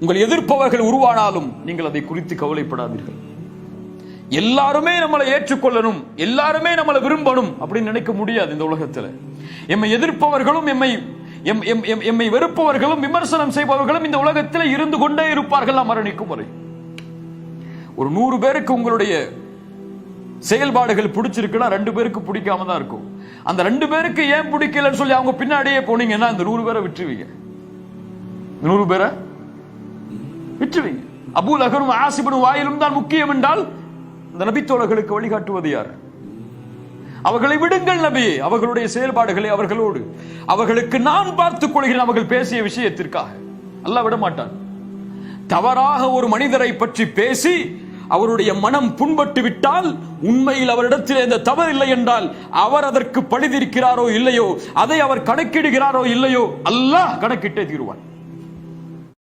உங்கள் எதிர்ப்பவர்கள் உருவானாலும் நீங்கள் அதை குறித்து கவலைப்படாதீர்கள். எல்லாருமே நம்மளை ஏற்றுக்கொள்ளணும், எல்லாருமே நம்மளை விரும்பணும் அப்படின்னு நினைக்க முடியாது. இந்த உலகத்தில் எம்மை எதிர்ப்பவர்களும் எம்மை வெறுப்பவர்களும் விமர்சனம் செய்பவர்களும் இந்த உலகத்தில் இருந்து கொண்டே இருப்பார்கள் நாம் மரணிக்கும் வரை. ஒரு 100 பேருக்கு உங்களுடைய செயல்பாடுகள் பிடிச்சிருக்குன்னா 2 பேருக்கு பிடிக்காம தான் இருக்கும். அந்த 2 பேருக்கு ஏன் பிடிக்கலன்னு சொல்லி அவங்க பின்னாடியே போனீங்கன்னா இந்த 100 பேரை விட்டுருவீங்க. 100 பேரை விட்டுருவீங்க. அபூ லஹபும் ஆஸ் இப்னு வாயிலும் தான் முக்கியம் என்றால் இந்த நபித்தோழர்களுக்கு வழிகாட்டுவது யார்? அவர்களை விடுங்கள் நபி, அவர்களுடைய செயல்பாடுகளை அவர்களோடு அவர்களுக்கு நான் பார்த்துக் கொள்கிறேன். அவர்கள் பேசிய விஷயத்திற்காக அல்லாஹ் விட மாட்டான். தவறாக ஒரு மனிதரை பற்றி பேசி அவருடைய மனம் புண்பட்டு விட்டால், உண்மையில் அவரிடத்தில் எந்த தவறு இல்லை என்றால், அவர் அதற்கு பழிதிருக்கிறாரோ இல்லையோ, அதை அவர் கணக்கிடுகிறாரோ இல்லையோ, அல்லாஹ் கணக்கிட்டே தீருவான்.